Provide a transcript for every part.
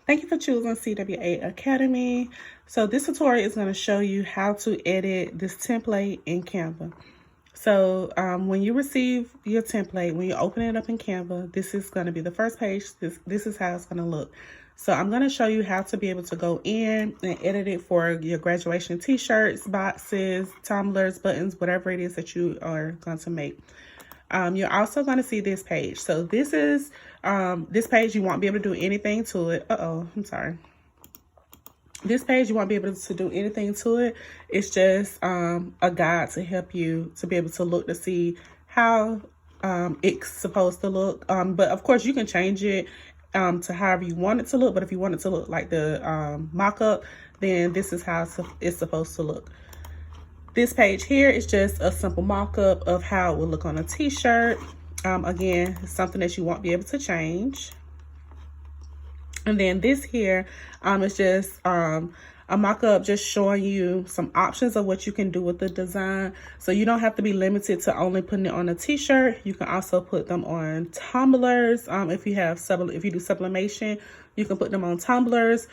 Thank you for choosing CWA Academy. So this tutorial is going to show you how to edit this template in Canva. So when you receive your template, when you open it up in Canva, this is going to be the first page. This is how it's going to look. So I'm going to show you how to be able to go in and edit it for your graduation t-shirts, boxes, tumblers, buttons, whatever it is that you are going to make. You're also going to see this page. So this is this page, you won't be able to do anything to it. I'm sorry. This page, you won't be able to do anything to it. It's just a guide to help you to be able to look to see how it's supposed to look. But of course, you can change it to however you want it to look. But if you want it to look like the mock-up, then this is how it's supposed to look. This page here is just a simple mock-up of how it will look on a t-shirt. Again, it's something that you won't be able to change. And then this here is just a mock-up just showing you some options of what you can do with the design. So you don't have to be limited to only putting it on a t-shirt. You can also put them on tumblers. If you do sublimation, you can put them on tumblers.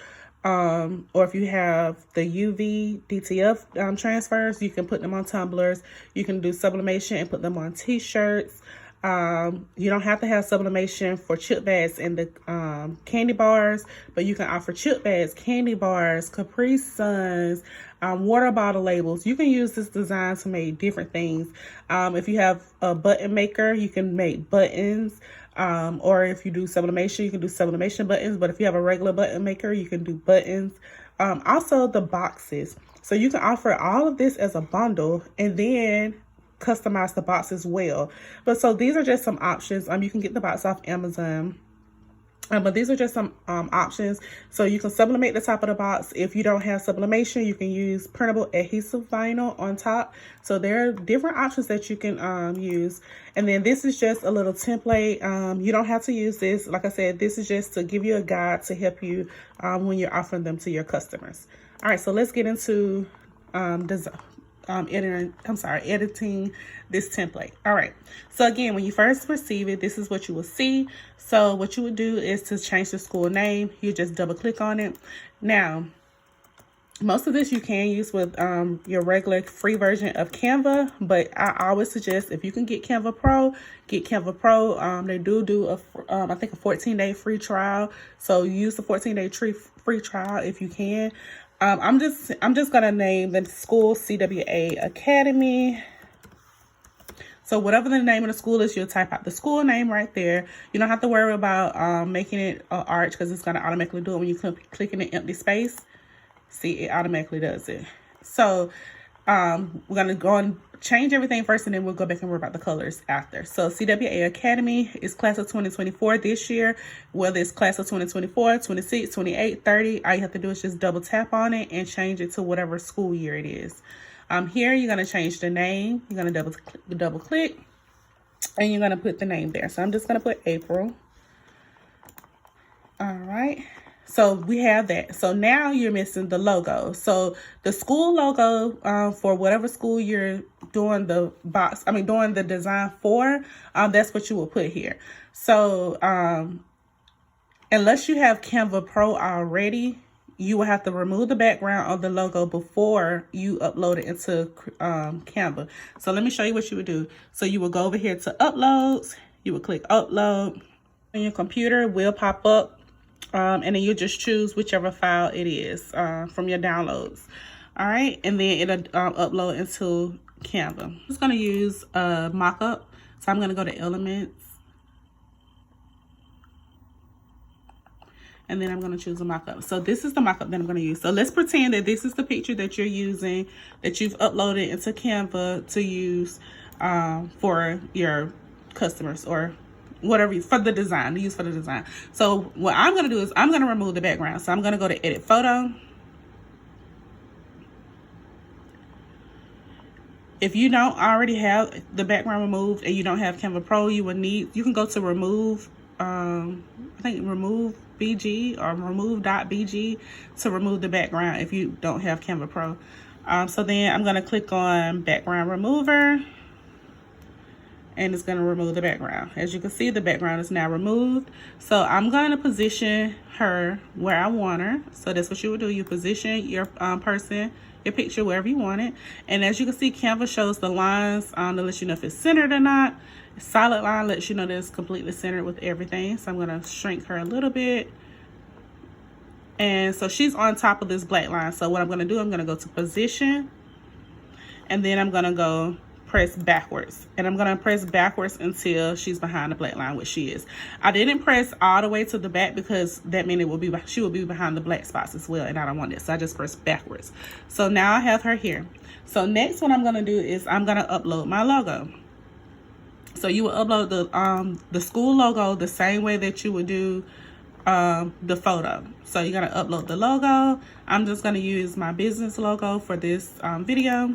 Or if you have the UV DTF transfers, you can put them on tumblers. You can do sublimation and put them on t-shirts. You don't have to have sublimation for chip bags and the candy bars, but you can offer chip bags, candy bars, Capri Suns, water bottle labels. You can use this design to make different things. If you have a button maker, you can make buttons. Or if you do sublimation, you can do sublimation buttons. But if you have a regular button maker, you can do buttons. Also the boxes. So you can offer all of this as a bundle and then customize the box as well. But so these are just some options. You can get the box off Amazon. But these are just some options. So you can sublimate the top of the box. If you don't have sublimation, you can use printable adhesive vinyl on top. So there are different options that you can use. And then this is just a little template. You don't have to use this. Like I said, this is just to give you a guide to help you when you're offering them to your customers. All right, so let's get into editing this template. All right, so again, when you first receive it, this is what you will see. So what you would do is to change the school name. You just double click on it. Now, most of this you can use with your regular free version of Canva, but I always suggest if you can get Canva Pro, get Canva Pro. They do I think a 14-day free trial. So use the 14-day free trial if you can. I'm just gonna name the school CWA Academy. So whatever the name of the school is, you'll type out the school name right there. You don't have to worry about making it an arch because it's gonna automatically do it when you click in the empty space. See, it automatically does it. So we're gonna go and change everything first, and then we'll go back and worry about the colors after. So CWA Academy is class of 2024 this year. Whether it's class of 2024, 26, 28, 30, all you have to do is just double tap on it and change it to whatever school year it is. Here you're gonna change the name. You're gonna double click, and you're gonna put the name there. So I'm just gonna put April. All right. So we have that. So now you're missing the logo. So the school logo for whatever school you're doing the doing the design for, that's what you will put here. So unless you have Canva Pro already, you will have to remove the background of the logo before you upload it into Canva. So let me show you what you would do. So you will go over here to uploads. You will click upload, and your computer will pop up. And then you just choose whichever file it is from your downloads. All right, and then it'll upload into Canva. I'm just gonna use a mock-up. So I'm gonna go to elements. And then I'm gonna choose a mock-up. So this is the mock-up that I'm gonna use. So let's pretend that this is the picture that you're using, that you've uploaded into Canva to use for your customers or whatever for the design, to use for the design. So what I'm gonna do is I'm gonna remove the background. So I'm gonna go to edit photo. If you don't already have the background removed and you don't have Canva Pro, you can go to remove, I think remove BG or remove.bg to remove the background if you don't have Canva Pro. So then I'm gonna click on background remover. and it's going to remove the background. As you can see, the background is now removed. So I'm going to position her where I want her. So that's what you would do. You position your your picture wherever you want it. And as you can see, Canva shows the lines to let you know if it's centered or not. Solid line lets you know that it's completely centered with everything. So I'm going to shrink her a little bit. And so she's on top of this black line. So what I'm going to do, I'm going to go to position, and then I'm going to go press backwards, and I'm going to press backwards until she's behind the black line, which she is. I didn't press all the way to the back because that means she will be behind the black spots as well, and I don't want that, so I just press backwards. So now I have her here. So next, what I'm going to do is I'm going to upload my logo. So you will upload the school logo the same way that you would do the photo. So you're going to upload the logo. I'm just going to use my business logo for this video.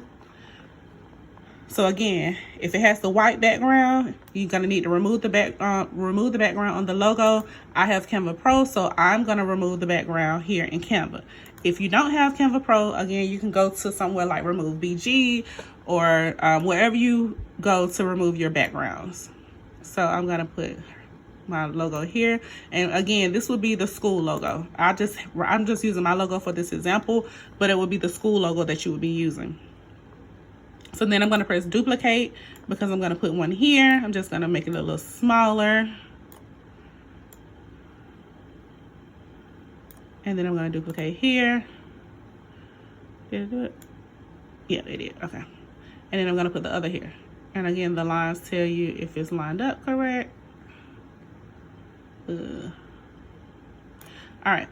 So again, if it has the white background, you're going to need to remove the background on the logo. I have Canva Pro, so I'm going to remove the background here in Canva. If you don't have Canva Pro, again, you can go to somewhere like Remove BG or wherever you go to remove your backgrounds. So I'm going to put my logo here, and again, this would be the school logo. I'm just using my logo for this example, but it would be the school logo that you would be using. So then I'm going to press duplicate because I'm going to put one here. I'm just going to make it a little smaller. And then I'm going to duplicate here. Did it do it? Yeah, it did. Okay. And then I'm going to put the other here. And again, the lines tell you if it's lined up correct. All right.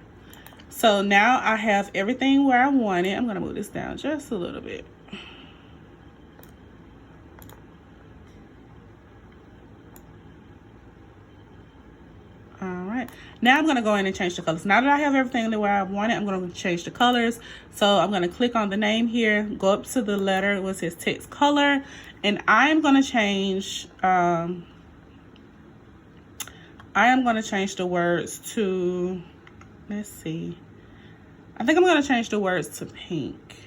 So now I have everything where I want it. I'm going to move this down just a little bit. Now I'm going to go in and change the colors. Now that I have everything the way I want it, I'm going to change the colors. So I'm going to click on the name here, go up to the letter where it says text color, and I am going to change the words to, let's see, I think I'm going to change the words to pink.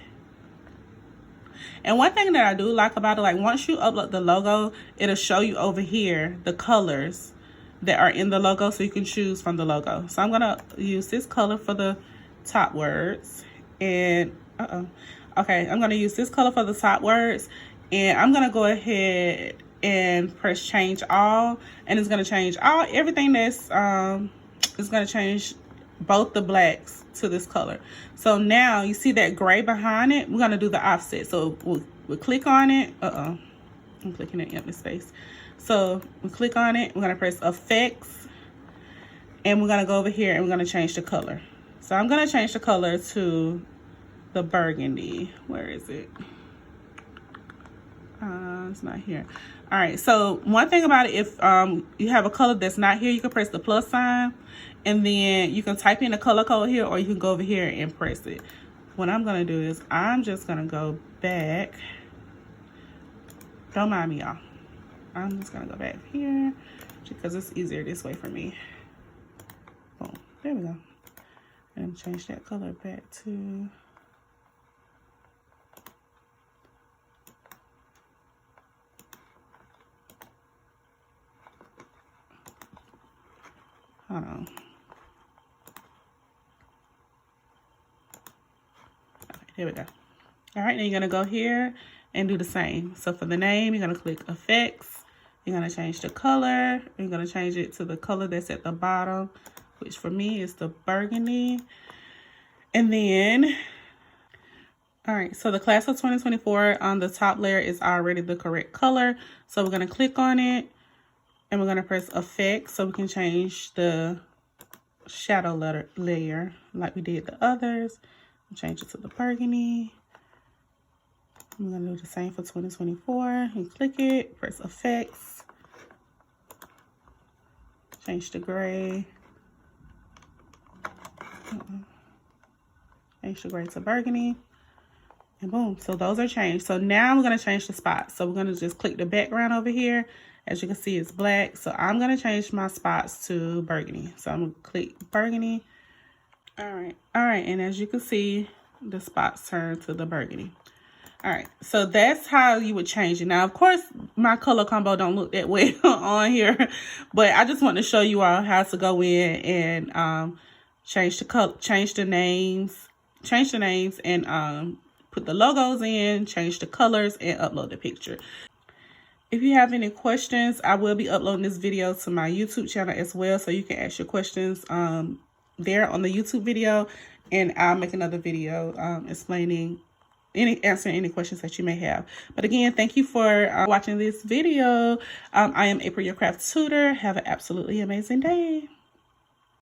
And one thing that I do like about it, like once you upload the logo, it'll show you over here the colors that are in the logo, so you can choose from the logo. So I'm gonna use this color for the top words, and okay, I'm gonna use this color for the top words, and I'm gonna go ahead and press change all, and it's gonna change everything that's it's gonna change both the blacks to this color. So now you see that gray behind it, we're gonna do the offset. So we'll click on it. I'm clicking in empty space. So we click on it, we're going to press effects, and we're going to go over here and we're going to change the color. So I'm going to change the color to the burgundy. Where is it? It's not here. All right, so one thing about it, if you have a color that's not here, you can press the plus sign, and then you can type in the color code here, or you can go over here and press it. What I'm going to do is I'm just going to go back. Don't mind me, y'all. I'm just gonna go back here because it's easier this way for me. Boom, there we go. And change that color back to, hold on. Okay, there we go. All right, now you're gonna go here and do the same. So for the name, you're gonna click effects. You're gonna change the color. You're gonna change it to the color that's at the bottom, which for me is the burgundy. And then, all right, so the class of 2024 on the top layer is already the correct color. So we're gonna click on it, and we're gonna press effects so we can change the shadow layer like we did the others. Change it to the burgundy. I'm going to do the same for 2024. You click it, press effects, change the gray, change the gray to burgundy, and boom. So those are changed. So now I'm going to change the spots. So we're going to just click the background over here. As you can see, it's black. So I'm going to change my spots to burgundy. So I'm going to click burgundy. All right. And as you can see, the spots turn to the burgundy. All right, so that's how you would change it. Now, of course, my color combo don't look that way on here, but I just want to show you all how to go in and change the color, change the names, and put the logos in, change the colors, and upload the picture. If you have any questions, I will be uploading this video to my YouTube channel as well, so you can ask your questions there on the YouTube video, and I'll make another video explaining answering any questions that you may have. But again, thank you for watching this video. I am April, your craft tutor. Have an absolutely amazing day.